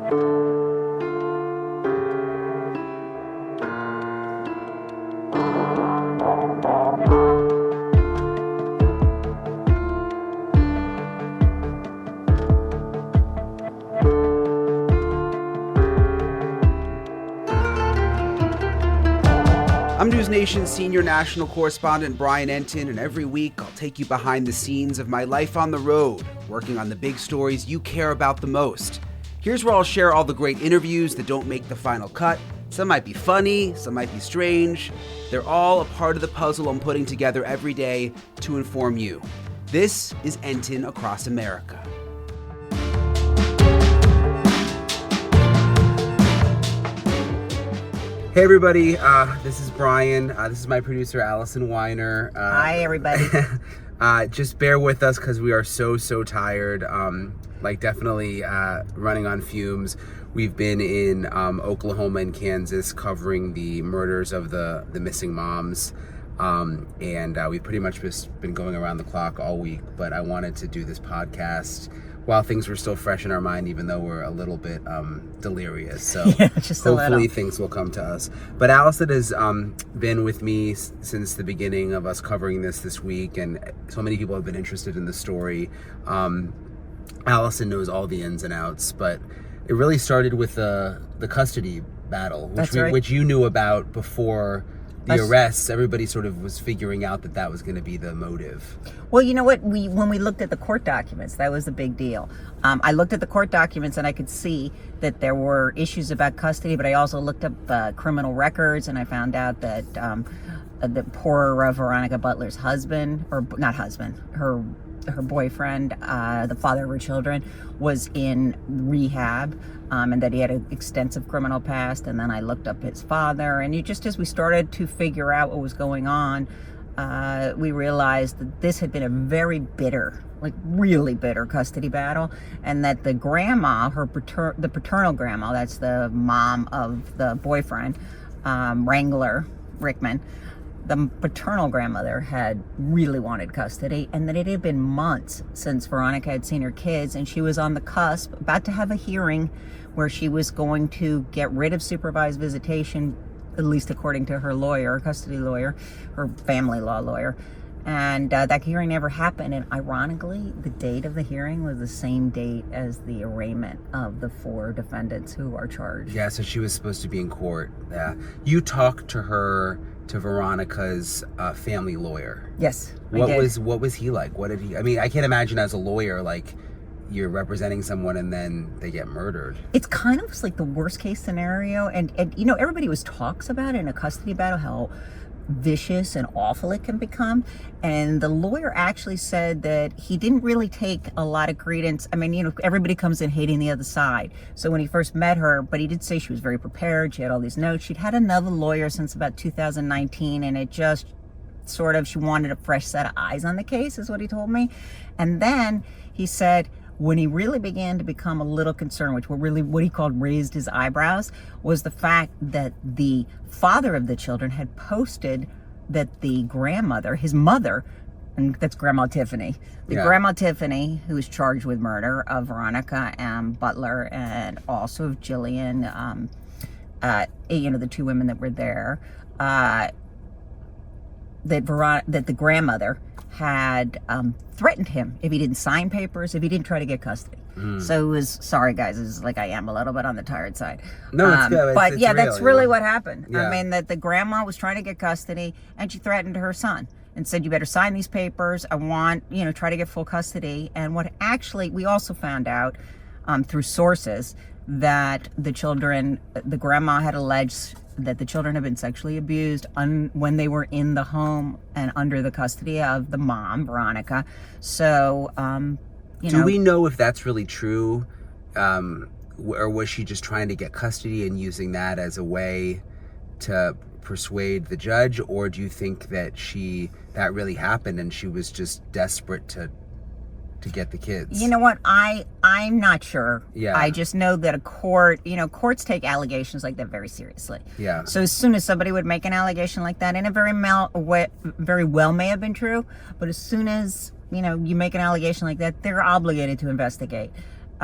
I'm NewsNation senior national correspondent Brian Entin, and every week I'll take you behind the scenes of my life on the road, working on the big stories you care about the most. Here's where I'll share all the great interviews that don't make the final cut. Some might be funny, some might be strange. They're all a part of the puzzle I'm putting together every day to inform you. This is Entin Across America. Hey everybody, this is Brian. This is my producer, Allison Weiner. Hi everybody. Just bear with us because we are so tired. Definitely running on fumes. We've been in Oklahoma and Kansas covering the murders of the missing moms. And we've pretty much just been going around the clock all week. But I wanted to do this podcast while things were still fresh in our mind, even though we're a little bit delirious. So yeah, just hopefully things will come to us. But Allison has been with me since the beginning of us covering this week, and so many people have been interested in the story. Allison knows all the ins and outs, but it really started with the custody battle, which you knew about before the arrests. Everybody sort of was figuring out that was going to be the motive. Well, you know what? When we looked at the court documents, that was the big deal. I looked at the court documents and I could see that there were issues about custody, but I also looked up criminal records, and I found out that the poor Veronica Butler's husband, or not husband, her boyfriend, the father of her children, was in rehab, and that he had an extensive criminal past. And then I looked up his father, and just as we started to figure out what was going on, we realized that this had been a very bitter, really bitter custody battle, and that the grandma, the paternal grandma, that's the mom of the boyfriend, Wrangler Rickman, the paternal grandmother had really wanted custody, and that it had been months since Veronica had seen her kids, and she was on the cusp, about to have a hearing where she was going to get rid of supervised visitation, at least according to her lawyer, her custody lawyer, her family law lawyer. And that hearing never happened. And ironically, the date of the hearing was the same date as the arraignment of the 4 defendants who are charged. Yeah, so she was supposed to be in court. Yeah. You talked to Veronica's family lawyer. Yes, What was he like? What did he? I mean, I can't imagine as a lawyer, you're representing someone and then they get murdered. It's kind of like the worst case scenario, and everybody always talks about in a custody battle how vicious and awful it can become. And the lawyer actually said that he didn't really take a lot of credence. I mean, everybody comes in hating the other side. So when he first met her, but he did say she was very prepared. She had all these notes. She'd had another lawyer since about 2019, and it just sort of, she wanted a fresh set of eyes on the case, is what he told me. And then he said, when he really began to become a little concerned, which were really what he called raised his eyebrows, was the fact that the father of the children had posted that the grandmother, his mother, and that's Grandma Tiffany, Grandma Tiffany, who was charged with murder of Veronica Butler, and also of Jillian, the 2 women that were there, that the grandmother had threatened him if he didn't sign papers, if he didn't try to get custody. So it was, sorry guys, it's like I am a little bit on the tired side. No, it's good. But it's yeah, real, that's really what happened. Yeah. I mean, that the grandma was trying to get custody, and she threatened her son and said, you better sign these papers. I want, try to get full custody. And what actually, we also found out through sources that the grandma had alleged that the children had been sexually abused when they were in the home and under the custody of the mom, Veronica. So, do we know if that's really true? Or was she just trying to get custody and using that as a way to persuade the judge? Or do you think that that really happened and she was just desperate to get the kids? You know what? I'm not sure. Yeah. I just know that courts take allegations like that very seriously. Yeah. So as soon as somebody would make an allegation like that, and it very well may have been true, but as soon as, you make an allegation like that, they're obligated to investigate.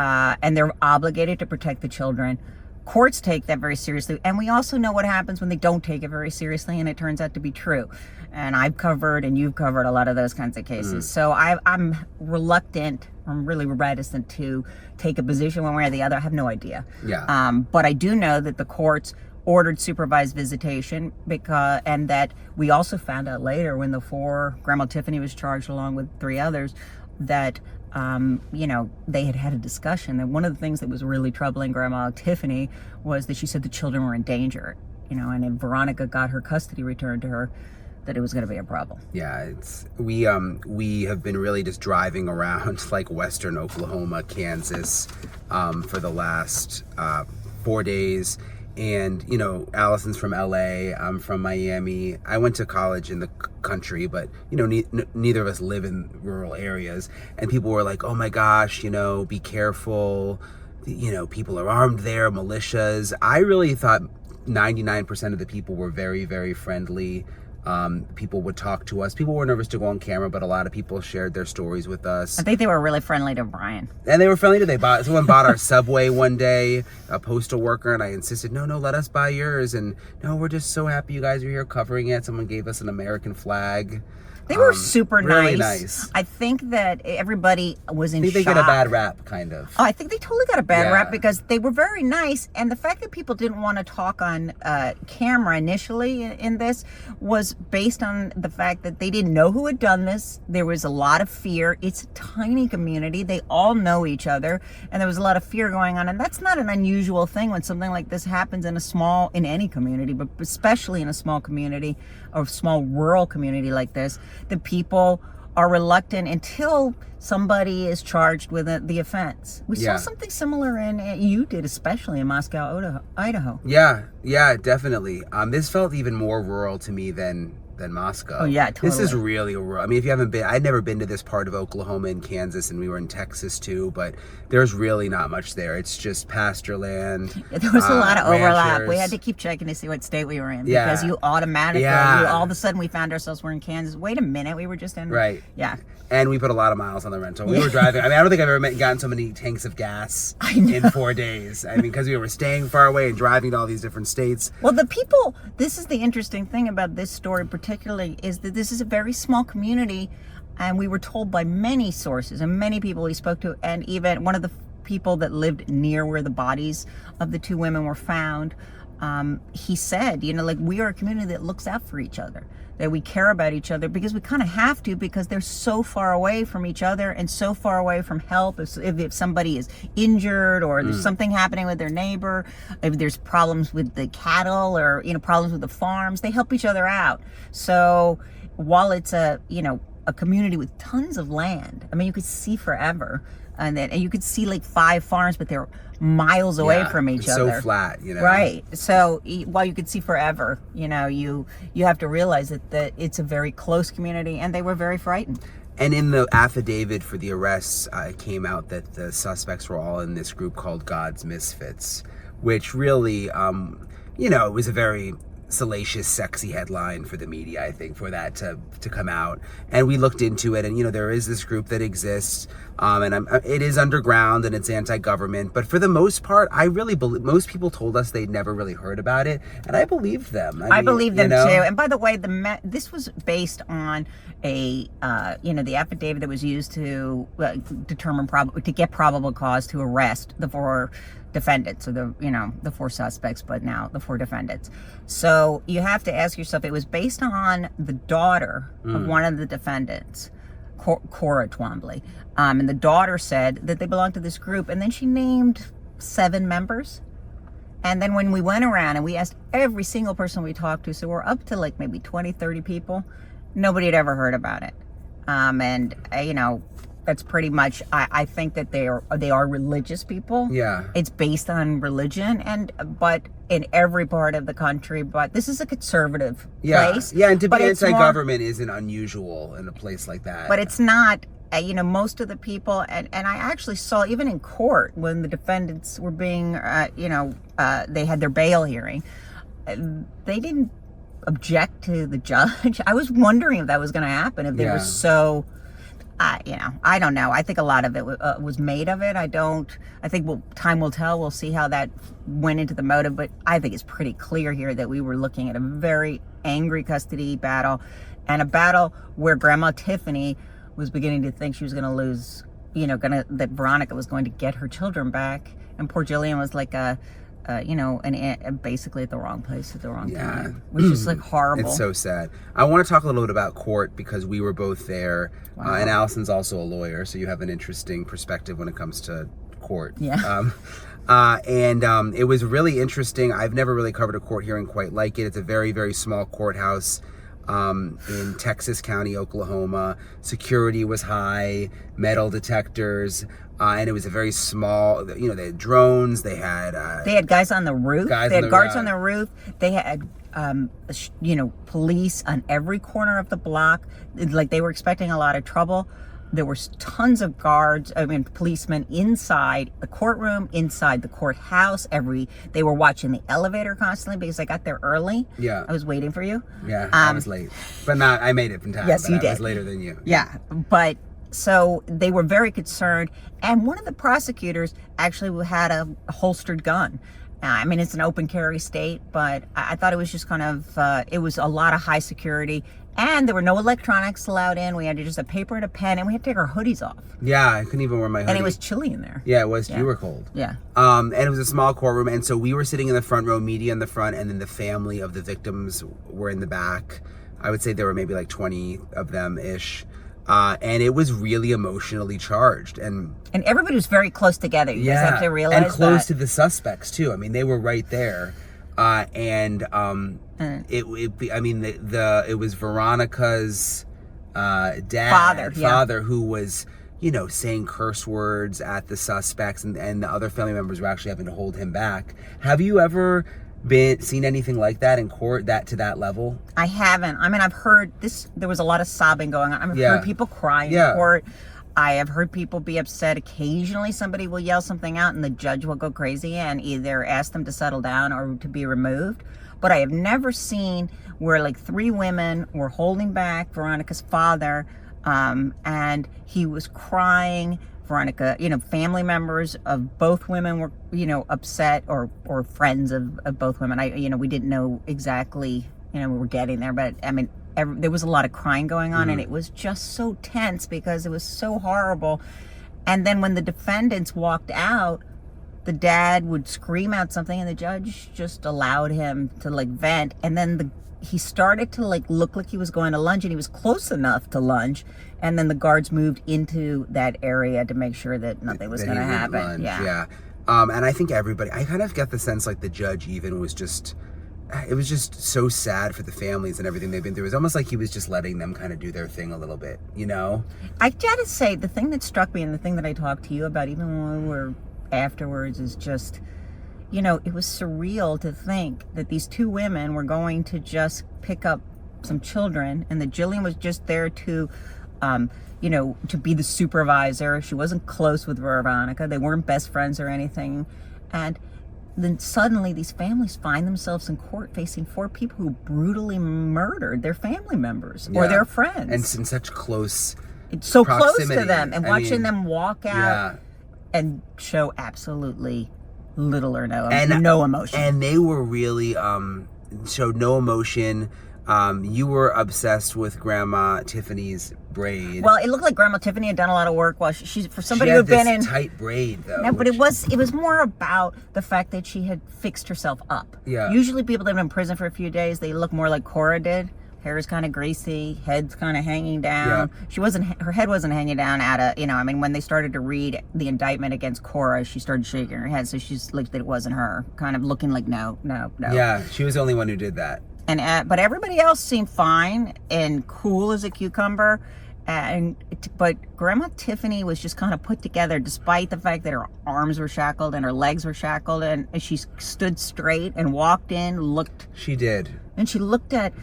and they're obligated to protect the children. Courts take that very seriously, and we also know what happens when they don't take it very seriously, and it turns out to be true. And I've covered, and you've covered a lot of those kinds of cases. So I'm reluctant, I'm really reticent to take a position one way or the other. I have no idea. Yeah. But I do know that the courts ordered supervised visitation, and that we also found out later when Grandma Tiffany was charged along with 3 others, that they had a discussion. And one of the things that was really troubling Grandma Tiffany was that she said the children were in danger, and if Veronica got her custody returned to her, that it was going to be a problem. Yeah, we have been really just driving around like western Oklahoma, Kansas, for the last 4 days. And Allison's from LA, I'm from Miami. I went to college in the country, but neither of us live in rural areas. And people were like, oh my gosh, be careful, people are armed there, militias. I really thought 99% of the people were very, very friendly. People would talk to us. People were nervous to go on camera, but a lot of people shared their stories with us. I think they were really friendly to Brian. And they were friendly to someone bought our Subway one day, a postal worker, and I insisted, no, let us buy yours. And no, we're just so happy you guys are here covering it. Someone gave us an American flag. They were super really nice. nice. I think that everybody was in shock. I think they get a bad rap, kind of. Oh, I think they totally got a bad rap because they were very nice. And the fact that people didn't want to talk on camera initially in this was based on the fact that they didn't know who had done this. There was a lot of fear. It's a tiny community. They all know each other. And there was a lot of fear going on. And that's not an unusual thing when something like this happens in any community, but especially in a small community or small rural community like this. The people are reluctant until somebody is charged with the offense. We saw something similar you did, especially in Moscow, Idaho. Yeah, definitely. This felt even more rural to me than Moscow. Oh yeah, totally. This is really rural. I mean, if you haven't been, I'd never been to this part of Oklahoma and Kansas, and we were in Texas too, but there's really not much there. It's just pasture land. There was a lot of overlap. Ranchers. We had to keep checking to see what state we were in because you automatically, all of a sudden we found ourselves we're in Kansas. Wait a minute, we were just in. Right. Yeah. And we put a lot of miles on the rental. We were driving. I mean, I don't think I've ever gotten so many tanks of gas in 4 days. I mean, because we were staying far away and driving to all these different states. Well, this is the interesting thing about this story particularly, is that this is a very small community, and we were told by many sources and many people we spoke to, and even one of the people that lived near where the bodies of the 2 women were found, he said, we are a community that looks out for each other, that we care about each other because we kind of have to, because they're so far away from each other and so far away from help. If somebody is injured or there's something happening with their neighbor, if there's problems with the cattle or problems with the farms, they help each other out. So while it's a community with tons of land, I mean, you could see forever, and you could see like 5 farms, but they're miles away from each other. So flat, Right. So while you could see forever, you have to realize that it's a very close community, and they were very frightened. And in the affidavit for the arrests, it came out that the suspects were all in this group called God's Misfits, which really, it was a very salacious, sexy headline for the media, I think, for that to come out. And we looked into it, and there is this group that exists, and it is underground and it's anti-government, but for the most part, I really believe most people told us they'd never really heard about it, and I believed them. I believe them too. And by the way, this was based on the affidavit that was used to determine to get probable cause to arrest the 4 defendants, or the 4 suspects, but now the 4 defendants. So you have to ask yourself, it was based on the daughter of one of the defendants, Cora Twombly, and the daughter said that they belonged to this group, and then she named 7 members. And then when we went around and we asked every single person we talked to, so we're up to like maybe 20, 30 people, nobody had ever heard about it. That's pretty much, I think that they are religious people. Yeah. It's based on religion, but in every part of the country, but this is a conservative place. Yeah, and to be anti-government isn't unusual in a place like that. But it's not, most of the people, and I actually saw, even in court, when the defendants were being, they had their bail hearing, they didn't object to the judge. I was wondering if that was going to happen, if they were so... I don't know. I think a lot of it was made of it. I think time will tell. We'll see how that went into the motive, but I think it's pretty clear here that we were looking at a very angry custody battle, and a battle where Grandma Tiffany was beginning to think she was going to lose, that Veronica was going to get her children back, and poor Jillian was like basically at the wrong place at the wrong time, which is like horrible. It's so sad. I want to talk a little bit about court because we were both there. Wow. And Allison's also a lawyer, so you have an interesting perspective when it comes to court. Yeah. It was really interesting. I've never really covered a court hearing quite like it. It's a very, very small courthouse in Texas County, Oklahoma. Security was high, metal detectors, and it was a very small, they had drones, they had guys on the roof, they had guards on the roof, they had police on every corner of the block. Like, they were expecting a lot of trouble. There were tons of policemen inside the courtroom, inside the courthouse. They were watching the elevator constantly because I got there early. Yeah. I was waiting for you. Yeah, I was late. But I made it in time. Yes, you did. I was later than you. Yeah, but so they were very concerned. And one of the prosecutors actually had a holstered gun. It's an open carry state, but I thought it was just kind of, it was a lot of high security. And there were no electronics allowed in. We had just a paper and a pen, and we had to take our hoodies off. Yeah, I couldn't even wear my hoodie. And it was chilly in there. Yeah, it was. Yeah. You were cold. Yeah. And it was a small courtroom, and so we were sitting in the front row, media in the front, and then the family of the victims were in the back. I would say there were maybe like 20 of them-ish. And it was really emotionally charged. And everybody was very close together. You guys have to realize and close to the suspects, too. They were right there. It was Veronica's father who was, saying curse words at the suspects, and the other family members were actually having to hold him back. Have you ever seen anything like that in court, to that level? I haven't. I've heard this. There was a lot of sobbing going on. I've heard people cry in court. I have heard people be upset. Occasionally somebody will yell something out and the judge will go crazy and either ask them to settle down or to be removed. But I have never seen where like 3 women were holding back Veronica's father, and he was crying. Veronica, family members of both women were, upset, or friends of both women. We didn't know exactly, we were getting there, but there was a lot of crying going on, and it was just so tense because it was so horrible. And then when the defendants walked out, the dad would scream out something, and the judge just allowed him to vent. And then he started to look like he was going to lunge, and he was close enough to lunge. And then the guards moved into that area to make sure that nothing was going to happen. Lunge, yeah. And I think everybody, I kind of get the sense the judge even was just, it was just so sad for the families and everything they've been through. It was almost like he was just letting them kind of do their thing a little bit, I gotta say, the thing that struck me and the thing that I talked to you about even when we were afterwards is just, it was surreal to think that these 2 women were going to just pick up some children, and that Jillian was just there to, to be the supervisor. She wasn't close with Veronica. They weren't best friends or anything. And then suddenly these families find themselves in court facing 4 people who brutally murdered their family members or their friends. And in such close so proximity. Close to them, and watching them walk out and show absolutely little or no emotion. And they were really showed no emotion. You were obsessed with Grandma Tiffany's braid. Well, it looked like Grandma Tiffany had done a lot of work while she's for somebody who had been in tight braid though. No, but it was more about the fact that she had fixed herself up. Yeah. Usually people that have been in prison for a few days, they look more like Cora did. Hair is kind of greasy, head's kind of hanging down. Yeah. Her head wasn't hanging down when they started to read the indictment against Cora, she started shaking her head, so she's looked that it wasn't her, kind of looking like no. Yeah, she was the only one who did that. And but everybody else seemed fine and cool as a cucumber. But Grandma Tiffany was just kind of put together, despite the fact that her arms were shackled and her legs were shackled, and she stood straight and walked in, looked. She did. And she looked at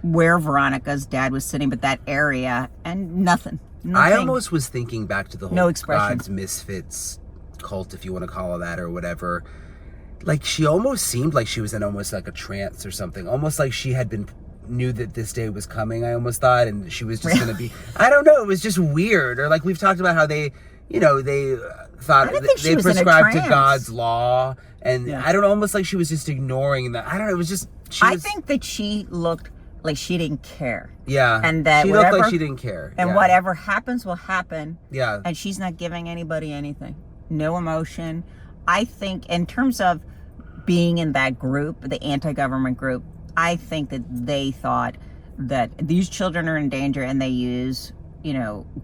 where Veronica's dad was sitting, but that area, and nothing. I almost was thinking back to the whole no expression. God's Misfits cult, if you want to call it that, or whatever. Like, she almost seemed like she was in almost like a trance or something. Almost like she had been knew that this day was coming, I almost thought, and she was just going to be, I don't know, it was just weird. Or like we've talked about how they, they thought they prescribed to God's law. And I don't know, almost like she was just ignoring that. I don't know, it was just, I think that she looked like she didn't care. Yeah. And that she looked like she didn't care. And whatever happens will happen. Yeah. And she's not giving anybody anything. No emotion. I think in terms of being in that group, the anti-government group, I think that they thought that these children are in danger and they use,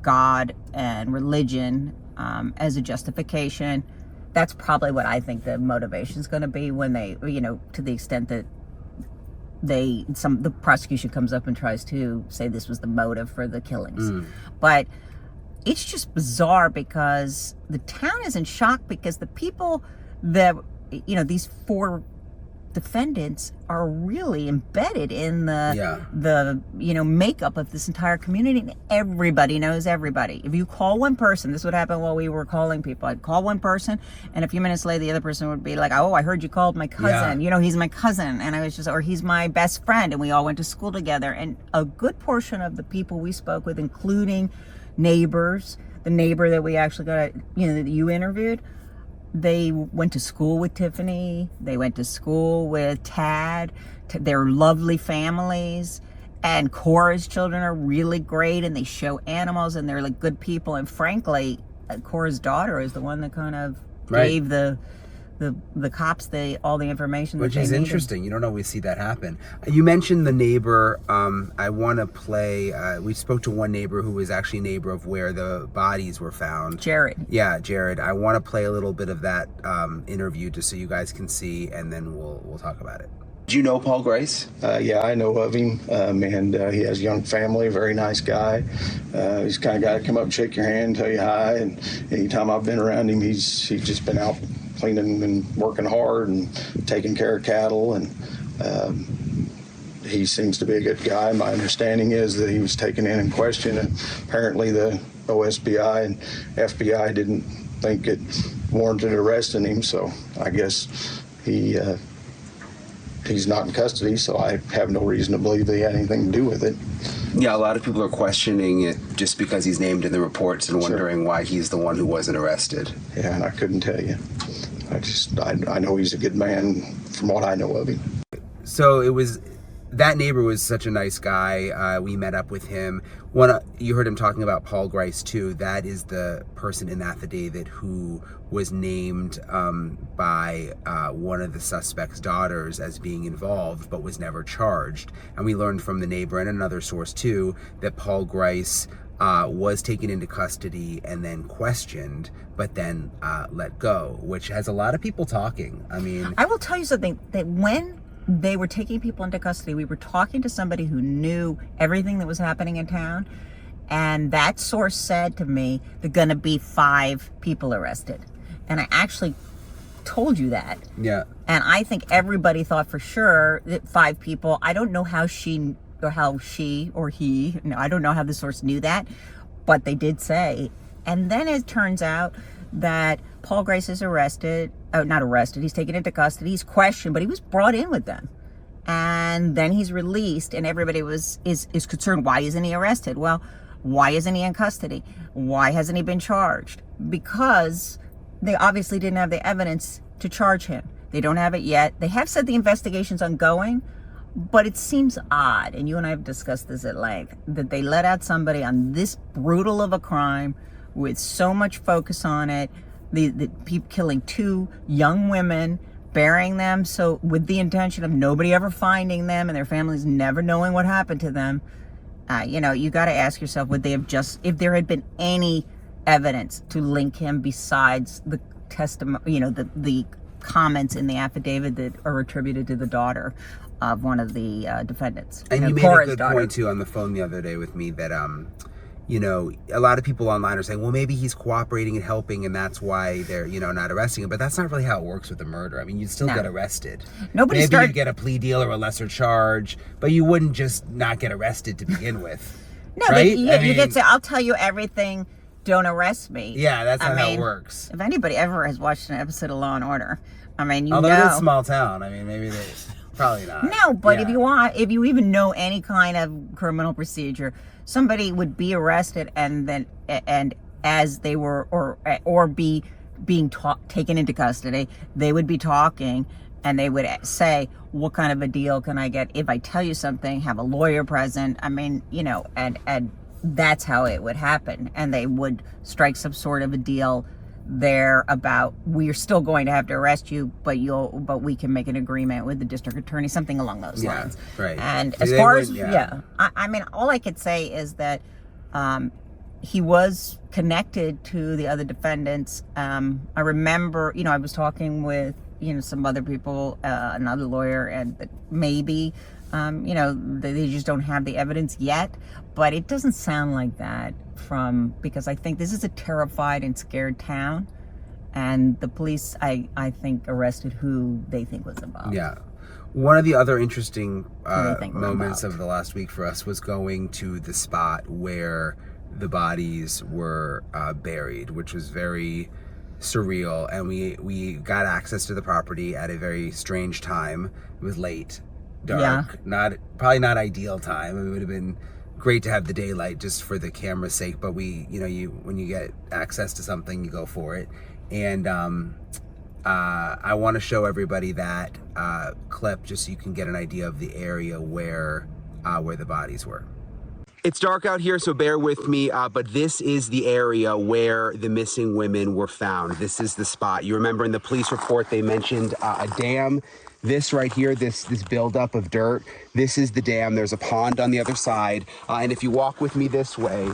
God and religion as a justification. That's probably what I think the motivation is going to be when they, to the extent that the prosecution comes up and tries to say this was the motive for the killings. But it's just bizarre because the town is in shock because the people that, these 4 defendants are really embedded in the makeup of this entire community, and everybody knows everybody. If you call one person, this would happen while we were calling people. I'd call one person, and a few minutes later, the other person would be like, "Oh, I heard you called my cousin. He's my cousin," and I was just, or he's my best friend, and we all went to school together. And a good portion of the people we spoke with, including neighbors, the neighbor that we actually got, that you interviewed. They went to school with Tiffany. They went to school with Tad. They're lovely families. And Cora's children are really great, and they show animals, and they're like good people. And frankly, Cora's daughter is the one that kind of gave the cops all the information which that they is needed. Interesting. You don't always see that happen. You mentioned the neighbor. I want to play, we spoke to one neighbor who was actually a neighbor of where the bodies were found. Jared. Yeah, Jared. I want to play a little bit of that interview just so you guys can see, and then we'll talk about it. Do you know Paul Grice? Yeah, I know of him, and he has a young family, very nice guy. He's the kind of guy to come up and shake your hand, tell you hi, and anytime I've been around him, he's just been out cleaning and working hard and taking care of cattle, and he seems to be a good guy. My understanding is that he was taken in and questioned, and apparently the OSBI and FBI didn't think it warranted arresting him, so I guess he's not in custody, so I have no reason to believe that he had anything to do with it. Yeah, a lot of people are questioning it just because he's named in the reports and wondering why he's the one who wasn't arrested. Yeah, and I couldn't tell you. I know he's a good man from what I know of him. So that neighbor was such a nice guy. We met up with him. You heard him talking about Paul Grice too. That is the person in the affidavit who was named by one of the suspect's daughters as being involved, but was never charged. And we learned from the neighbor and another source too that Paul Grice was taken into custody and then questioned, but then let go, which has a lot of people talking. I mean, I will tell you something, that when they were taking people into custody, we were talking to somebody who knew everything that was happening in town, and that source said to me, there are going to be 5 people arrested. And I actually told you that. Yeah. And I think everybody thought for sure that 5 people. I don't know how she or he, no, I don't know how the source knew that, but they did say. And then it turns out that Paul Grice is arrested. Not arrested, he's taken into custody, he's questioned, but he was brought in with them. And then he's released, and everybody is concerned, why isn't he arrested? Well, why isn't he in custody? Why hasn't he been charged? Because they obviously didn't have the evidence to charge him. They don't have it yet. They have said the investigation's ongoing, but it seems odd, and you and I have discussed this at length, that they let out somebody on this brutal of a crime with so much focus on it, the people killing 2 young women, burying them so with the intention of nobody ever finding them and their families never knowing what happened to them. You got to ask yourself, would they have if there had been any evidence to link him besides the testimony, the comments in the affidavit that are attributed to the daughter of one of the defendants. And you made Cora's a good daughter. point too on the phone the other day with me that a lot of people online are saying, well, maybe he's cooperating and helping, and that's why they're, not arresting him. But that's not really how it works with a murder. I mean, you'd still get arrested. Maybe you'd get a plea deal or a lesser charge, but you wouldn't just not get arrested to begin with. No, right? you get to, I'll tell you everything, don't arrest me. Yeah, that's not how it works. If anybody ever has watched an episode of Law and Order, although it's a small town, maybe they... Probably not. No, but Yeah. if you even know any kind of criminal procedure, somebody would be arrested and as they were or be being taken into custody, they would be talking and they would say, "What kind of a deal can I get if I tell you something? Have a lawyer present." I mean, and that's how it would happen, and they would strike some sort of a deal there about, we're still going to have to arrest you, but we can make an agreement with the district attorney, something along those lines. Right. And See, as they far would- as yeah. I mean, all I could say is that he was connected to the other defendants. I remember, I was talking with some other people, another lawyer, and that maybe they just don't have the evidence yet, but it doesn't sound like that because I think this is a terrified and scared town, and the police, I think, arrested who they think was involved. Yeah. One of the other interesting think were moments involved. of the last week for us was going to the spot where the bodies were buried, which was very surreal, and we got access to the property at a very strange time. It was late, dark, probably not ideal time. It would have been great to have the daylight just for the camera's sake, but when you get access to something, you go for it. And I want to show everybody that clip just so you can get an idea of the area where the bodies were. It's dark out here, so bear with me, but this is the area where the missing women were found. This is the spot. You remember in the police report they mentioned a dam. This right here, this buildup of dirt, this is the dam. There's a pond on the other side, and if you walk with me this way,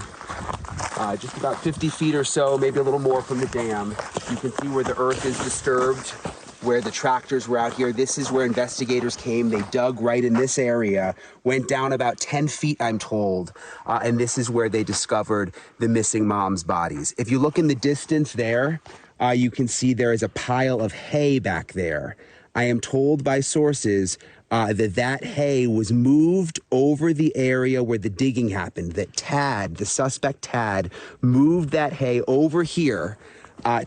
just about 50 feet or so, maybe a little more from the dam, you can see where the earth is disturbed, where the tractors were out here. This is where investigators came. They dug right in this area, went down about 10 feet, I'm told, and this is where they discovered the missing moms' bodies. If you look in the distance there, you can see there is a pile of hay back there. I am told by sources that hay was moved over the area where the digging happened, that the suspect Tad, moved that hay over here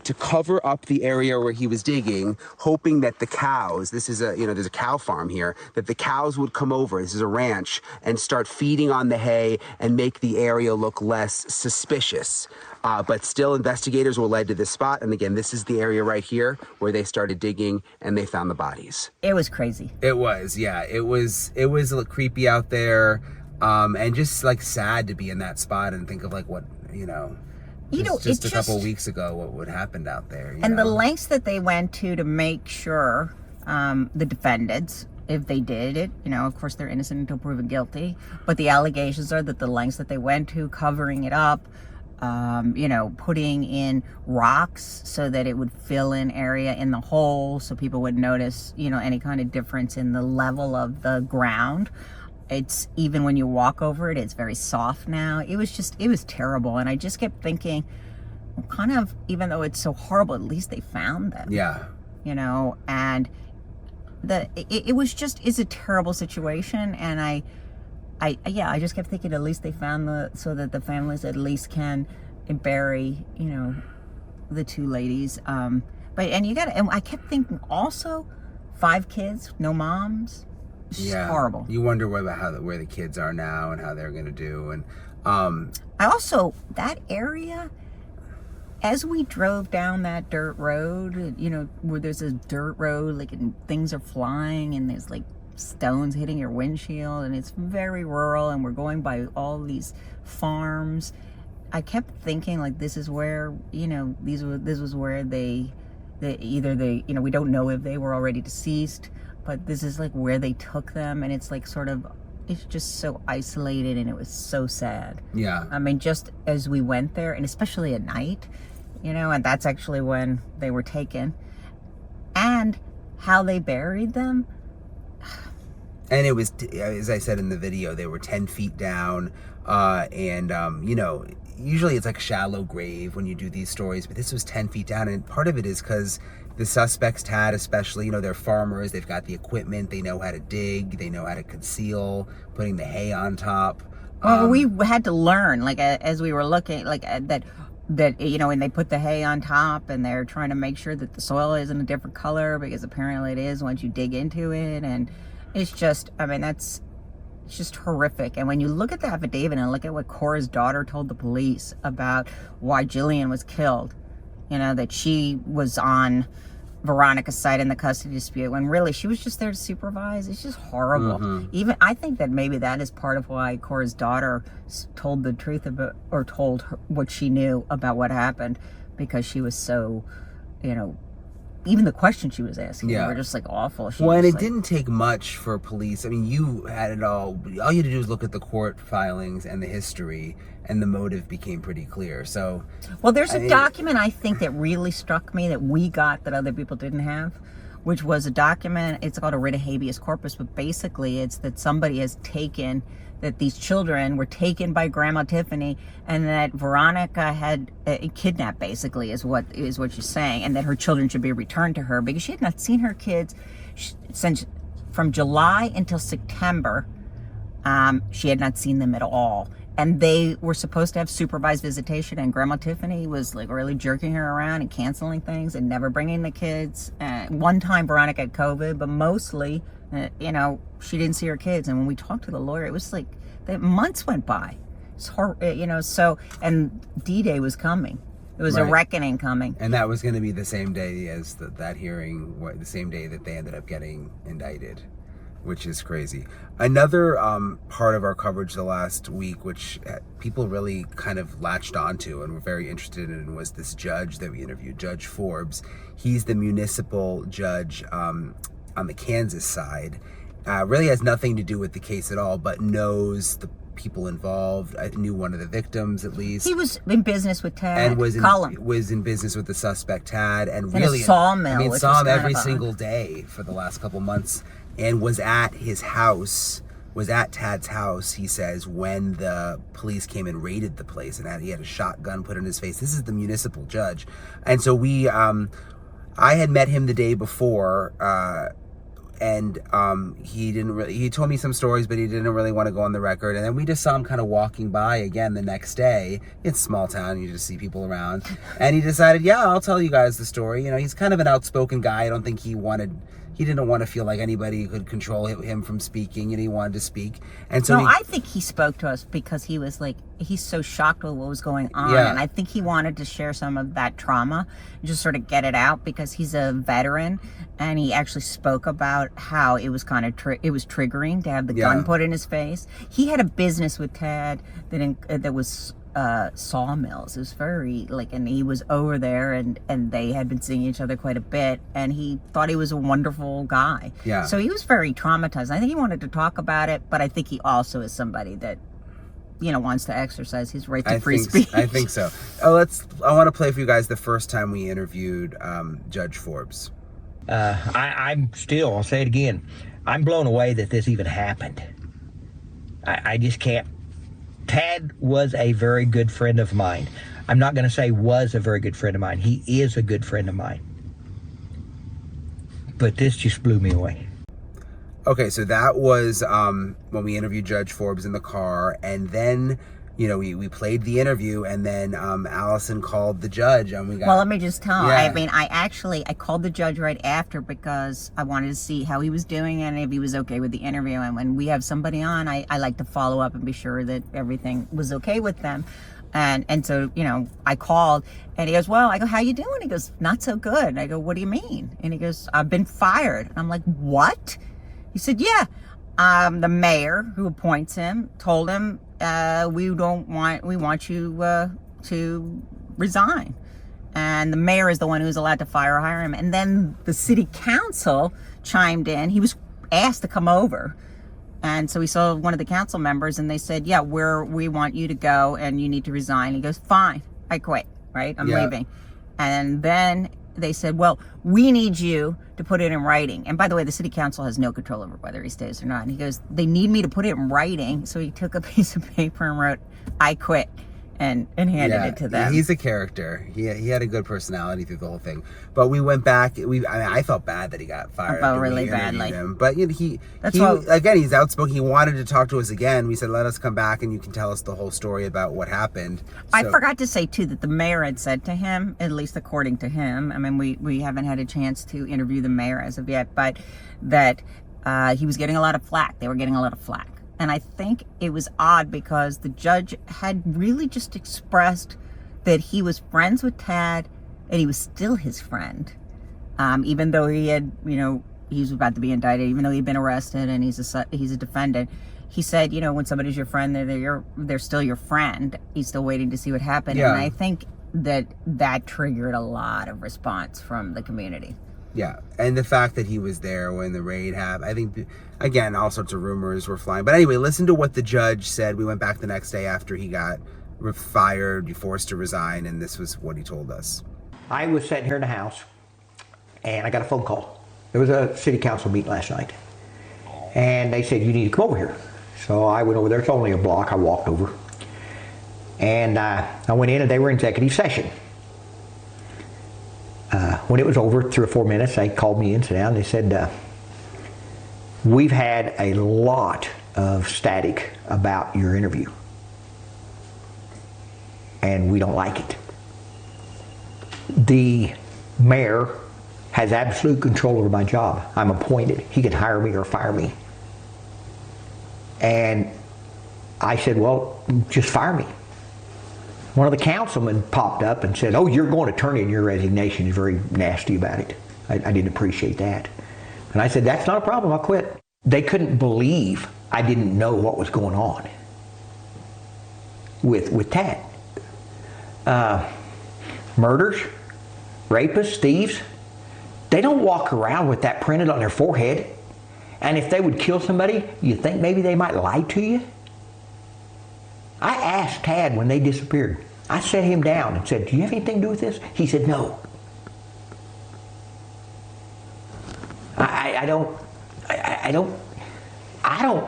to cover up the area where he was digging, hoping that the cows, this is there's a cow farm here, that the cows would come over, this is a ranch, and start feeding on the hay and make the area look less suspicious. But still, investigators were led to this spot. And again, this is the area right here where they started digging and they found the bodies. It was crazy. It was, yeah. It was a little creepy out there. And just like sad to be in that spot and think of like what, just a couple weeks ago, what would happened out there. The lengths that they went to make sure the defendants, if they did it, of course they're innocent until proven guilty, but the allegations are that the lengths that they went to, covering it up, putting in rocks so that it would fill in area in the hole so people would notice, any kind of difference in the level of the ground. It's even when you walk over it, it's very soft now. It was terrible. And I just kept thinking, well, kind of, even though it's so horrible, at least they found them. Yeah. And it's a terrible situation. And I just kept thinking, at least they found so that the families at least can bury, the two ladies. And I kept thinking also, 5 kids, no moms. It's just horrible. You wonder where the kids are now and how they're going to do. And that area, as we drove down that dirt road, where there's a dirt road, like, and things are flying and there's like stones hitting your windshield, and it's very rural, and we're going by all these farms. I kept thinking, like, this is where, this was where we don't know if they were already deceased, but this is like where they took them, and it's like it's just so isolated, and it was so sad. Yeah. I mean, just as we went there, and especially at night, and that's actually when they were taken, and how they buried them. And it was, as I said in the video, they were 10 feet down, usually it's like a shallow grave when you do these stories, but this was 10 feet down, and part of it is because the suspects, Tad especially, they're farmers, they've got the equipment, they know how to dig, they know how to conceal, putting the hay on top. Well, we had to learn, like, as we were looking, like, that and they put the hay on top, and they're trying to make sure that the soil isn't a different color, because apparently it is once you dig into it, and It's just, I mean, it's just horrific. And when you look at the affidavit and look at what Cora's daughter told the police about why Jillian was killed, you know, that she was on Veronica's side in the custody dispute when really she was just there to supervise. It's just horrible. Even I think that maybe that is part of why Cora's daughter told the truth about, or told her what she knew about what happened, because she was so, you know, even the questions she was asking were just like awful. Well, and it didn't take much for police. I mean, you had it all. All you had to do was look at the court filings and the history, and the motive became pretty clear. So, well, there's a document I think that really struck me that we got that other people didn't have, which was a document. It's called a writ of habeas corpus, but basically it's that somebody has taken, that these children were taken by Grandma Tiffany, and that Veronica had kidnapped, basically, is what she's saying, and that her children should be returned to her because she had not seen her kids since from July until September. She had not seen them at all, and they were supposed to have supervised visitation, and Grandma Tiffany was like really jerking her around and canceling things and never bringing the kids. One time Veronica had COVID, but mostly, you know, she didn't see her kids. And when we talked to the lawyer, it was like that months went by. It's you know, so, and D-Day was coming. It was a reckoning coming. And that was going to be the same day as that hearing, the same day that they ended up getting indicted, which is crazy. Another part of our coverage the last week, which people really kind of latched onto and were very interested in, was this judge that we interviewed, Judge Forbes. He's the municipal judge on the Kansas side. Really has nothing to do with the case at all, but knows the people involved. I knew one of the victims, at least. He was in business with Tad. And was in business with the suspect Tad, and really a sawmill. I mean, saw him every single day for the last couple months, and was at his house, was at Tad's house, he says, when the police came and raided the place, and he had a shotgun put in his face. This is the municipal judge. And so I had met him the day before, and he told me some stories, but he didn't really want to go on the record. And then we just saw him kind of walking by again the next day. It's a small town, you just see people around. And he decided, yeah, I'll tell you guys the story. You know, he's kind of an outspoken guy. I don't think he didn't want to feel like anybody could control him from speaking, and he wanted to speak. And so I think he spoke to us because he was like, he's so shocked with what was going on. Yeah. And I think he wanted to share some of that trauma, just sort of get it out, because he's a veteran, and he actually spoke about how it was kind of it was triggering to have the gun put in his face. He had a business with Tad that was sawmills. It was very and he was over there, and they had been seeing each other quite a bit, and he thought he was a wonderful guy. Yeah. So he was very traumatized. I think he wanted to talk about it, but I think he also is somebody that, you know, wants to exercise his right to free speech. I think so. I want to play for you guys the first time we interviewed Judge Forbes. I'm still, I'll say it again, I'm blown away that this even happened. I just can't. Tad was a very good friend of mine. I'm not going to say was a very good friend of mine. He is a good friend of mine. But this just blew me away. Okay, so that was when we interviewed Judge Forbes in the car, and then, you know, we played the interview, and then Allison called the judge, and we got... Well, let me just tell you, I mean, I called the judge right after because I wanted to see how he was doing and if he was okay with the interview. And when we have somebody on, I like to follow up and be sure that everything was okay with them. And so, you know, I called, and he goes, well, I go, how you doing? He goes, not so good. I go, what do you mean? And he goes, I've been fired. And I'm like, what? He said, yeah. The mayor who appoints him told him, we want you to resign. And the mayor is the one who's allowed to fire or hire him. And then the city council chimed in. He was asked to come over. And so he saw one of the council members, and they said, yeah, we want you to go, and you need to resign. He goes, fine, I quit, right? I'm leaving. And then they said, well, we need you to put it in writing. And by the way, the city council has no control over whether he stays or not. And he goes, they need me to put it in writing. So he took a piece of paper and wrote, I quit, and handed it to them. He's a character. He had a good personality through the whole thing. But we went back. I felt bad that he got fired. I felt really badly. But you know, again, he's outspoken. He wanted to talk to us again. We said, let us come back and you can tell us the whole story about what happened. I forgot to say, too, that the mayor had said to him, at least according to him, I mean, we haven't had a chance to interview the mayor as of yet, but that he was getting a lot of flack. They were getting a lot of flack. And I think it was odd because the judge had really just expressed that he was friends with Tad and he was still his friend. Even though he had, he was about to be indicted, even though he'd been arrested and he's a defendant. He said, when somebody's your friend, they're still your friend. He's still waiting to see what happened. Yeah. And I think that triggered a lot of response from the community. Yeah, and the fact that he was there when the raid happened, I think, again, all sorts of rumors were flying. But anyway, listen to what the judge said. We went back the next day after he got fired, forced to resign, and this was what he told us. I was sitting here in the house, and I got a phone call. There was a city council meeting last night, and they said, you need to come over here. So I went over there. It's only a block. I walked over, and I went in, and they were in executive session. When it was over, 3 or 4 minutes, they called me in, sat down, and they said, we've had a lot of static about your interview, and we don't like it. The mayor has absolute control over my job. I'm appointed. He can hire me or fire me. And I said, well, just fire me. One of the councilmen popped up and said, oh, you're going to turn in your resignation. He's very nasty about it. I didn't appreciate that. And I said, that's not a problem, I'll quit. They couldn't believe I didn't know what was going on with Tad. Murders, rapists, thieves, they don't walk around with that printed on their forehead. And if they would kill somebody, you think maybe they might lie to you? I asked Tad when they disappeared. I sat him down and said, do you have anything to do with this? He said, no. I don't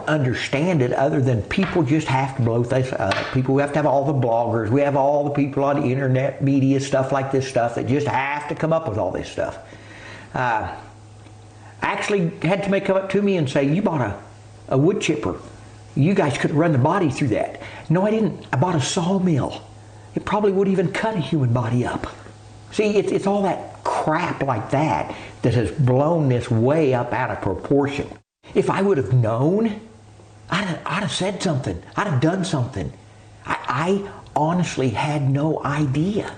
understand it other than people just have to blow this up. We have to have all the bloggers. We have all the people on the internet, media, stuff like this stuff that just have to come up with all this stuff. Actually had somebody come up to me and say, you bought a wood chipper. You guys could run the body through that. No, I didn't. I bought a sawmill. It probably would even cut a human body up. See, it's all that crap like that that has blown this way up out of proportion. If I would have known, I'd have said something. I'd have done something. I honestly had no idea.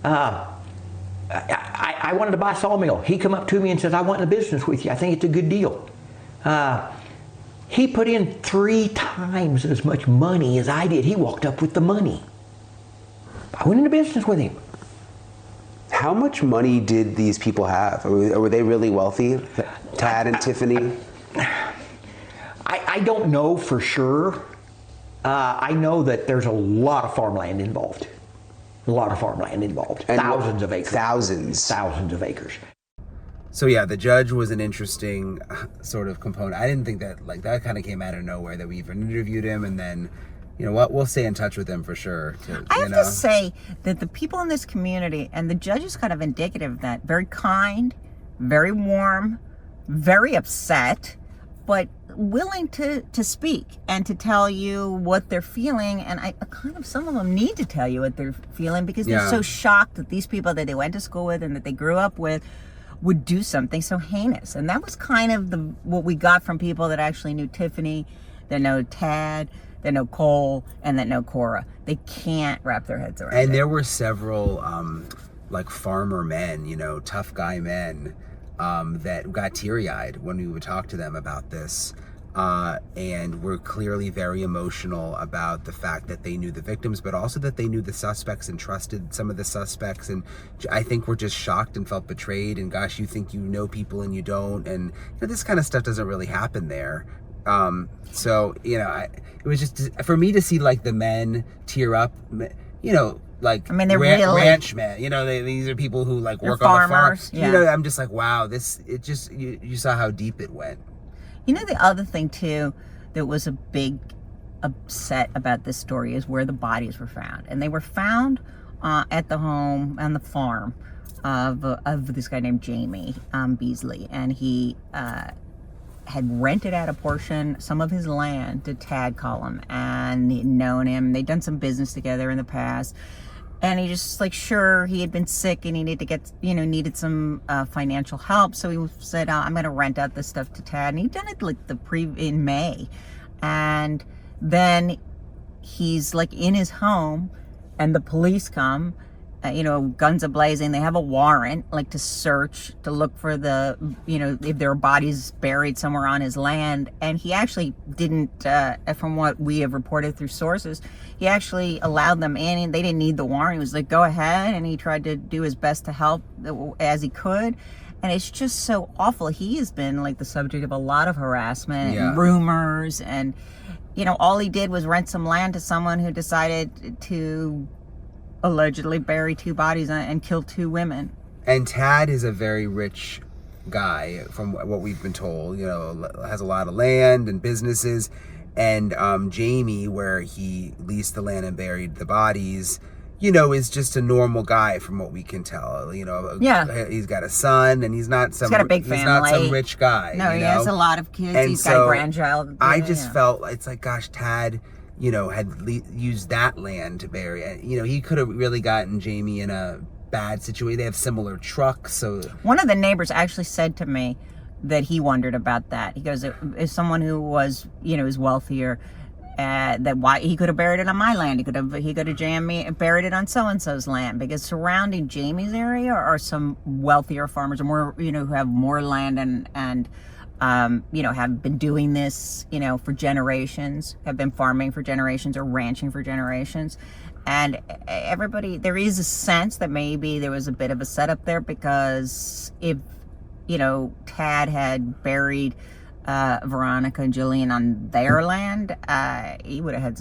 I wanted to buy a sawmill. He come up to me and says, I want in the business with you. I think it's a good deal. He put in 3 times as much money as I did. He walked up with the money. I went into business with him. How much money did these people have? Were they really wealthy? Tad and Tiffany? I don't know for sure. I know that there's a lot of farmland involved. A lot of farmland involved. And thousands of acres. Thousands of acres. So yeah, the judge was an interesting sort of component. I didn't think that kind of came out of nowhere, that we even interviewed him, and then, you know what, we'll stay in touch with him for sure. I have to say that the people in this community, and the judge is kind of indicative of that, very kind, very warm, very upset, but willing to speak and to tell you what they're feeling. And some of them need to tell you what they're feeling because they're so shocked that these people that they went to school with and that they grew up with would do something so heinous. And that was kind of what we got from people that actually knew Tiffany, that know Tad, that know Cole, and that know Cora. They can't wrap their heads around it. And there were several farmer men, tough guy men, that got teary-eyed when we would talk to them about this, and were clearly very emotional about the fact that they knew the victims, but also that they knew the suspects and trusted some of the suspects, and I think were just shocked and felt betrayed, and gosh, you think you know people and you don't, and this kind of stuff doesn't really happen there. So it was just, for me to see the men tear up, they're ranchmen, these are people who work on the farm. Yeah. I'm just wow, you saw how deep it went. The other thing too that was a big upset about this story is where the bodies were found. And they were found at the home on the farm of this guy named Jamie Beasley. And he had rented out a portion, some of his land, to Tad Cullum, and he'd known him. They'd done some business together in the past. And he just like, sure, he had been sick and he needed to get, needed some financial help. So he said, I'm going to rent out this stuff to Tad. And he'd done it like in May. And then he's like in his home and the police come, guns a-blazing. They have a warrant, like to search, to look for the, if there are bodies buried somewhere on his land. And he actually didn't, from what we have reported through sources, he actually allowed them in. And they didn't need the warrant. He was like, go ahead. And he tried to do his best to help as he could. And it's just so awful. He has been like the subject of a lot of harassment and rumors. And, all he did was rent some land to someone who decided to allegedly bury 2 bodies and kill 2 women. And Tad is a very rich guy, from what we've been told. Has a lot of land and businesses. And Jamie, where he leased the land and buried the bodies, is just a normal guy from what we can tell. He's got a son, and he's got a big family. He's not some rich guy. No, he has a lot of kids. And he's got a grandchild. I just felt it's like, gosh, Tad, had used that land to bury it. He could have really gotten Jamie in a bad situation. They have similar trucks. So one of the neighbors actually said to me that he wondered about that. He goes, if someone who was, is wealthier, that why he could have buried it on my land. He could have buried it on so-and-so's land, because surrounding Jamie's area are some wealthier farmers, or more, who have more land and have been doing this, for generations, have been farming for generations or ranching for generations. And everybody, there is a sense that maybe there was a bit of a setup there, because if, Tad had buried Veronica and Jillian on their land, he would have had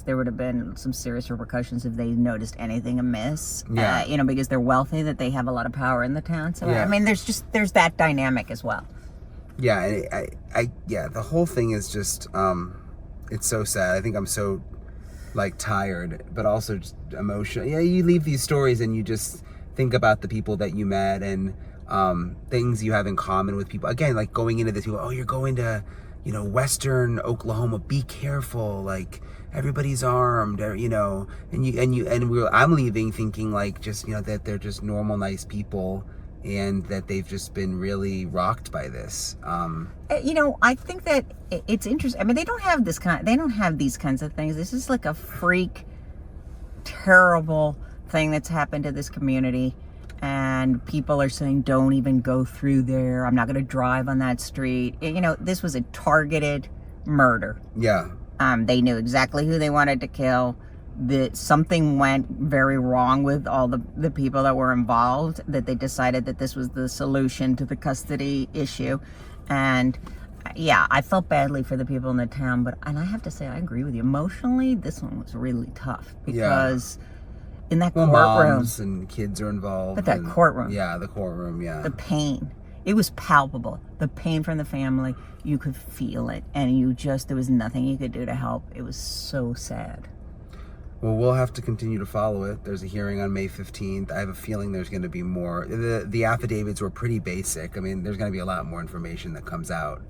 there would have been some serious repercussions if they noticed anything amiss. Because they're wealthy, that they have a lot of power in the town. So, I mean, there's that dynamic as well. Yeah, the whole thing is just, it's so sad. I think I'm so, tired, but also just emotional. Yeah, you leave these stories and you just think about the people that you met and things you have in common with people. Again, like going into this, you're going to, Western Oklahoma, be careful, everybody's armed, I'm leaving thinking that they're just normal, nice people, and that they've just been really rocked by this. I think that it's interesting. I mean, they don't have these kinds of things. This is like a freak, terrible thing that's happened to this community. And people are saying, don't even go through there. I'm not going to drive on that street. This was a targeted murder. Yeah. They knew exactly who they wanted to kill. That something went very wrong with all the people that were involved, that they decided that this was the solution to the custody issue. And I felt badly for the people in the town, and I have to say, I agree with you. Emotionally, this one was really tough, because in that courtroom, moms and kids are involved. But that courtroom. Yeah, the courtroom, the pain. It was palpable. The pain from the family, you could feel it. And there was nothing you could do to help. It was so sad. Well, we'll have to continue to follow it. There's a hearing on May 15th. I have a feeling there's going to be more. The affidavits were pretty basic. I mean, there's going to be a lot more information that comes out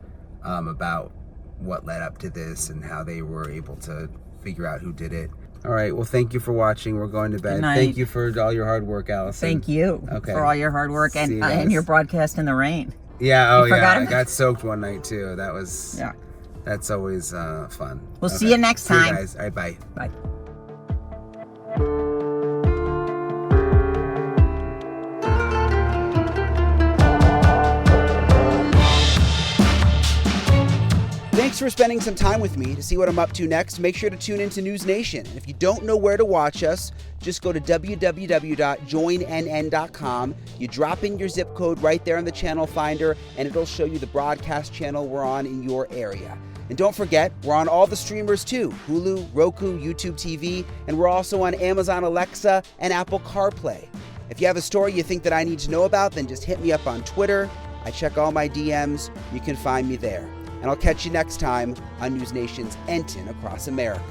about what led up to this and how they were able to figure out who did it. All right. Well, thank you for watching. We're going to bed. Good night. Thank you for all your hard work, Allison. Thank you for all your hard work and your broadcast in the rain. Yeah. I got soaked one night too. That was That's always fun. We'll see you next time. See you guys. All right. Bye. Bye. Thanks for spending some time with me. To see what I'm up to next, make sure to tune into NewsNation. And if you don't know where to watch us, just go to www.joinnn.com. You drop in your zip code right there in the channel finder, and it'll show you the broadcast channel we're on in your area. And don't forget, we're on all the streamers too: Hulu, Roku, YouTube TV, and we're also on Amazon Alexa and Apple CarPlay. If you have a story you think that I need to know about, then just hit me up on Twitter. I check all my DMs. You can find me there. And I'll catch you next time on NewsNation's Enton Across America.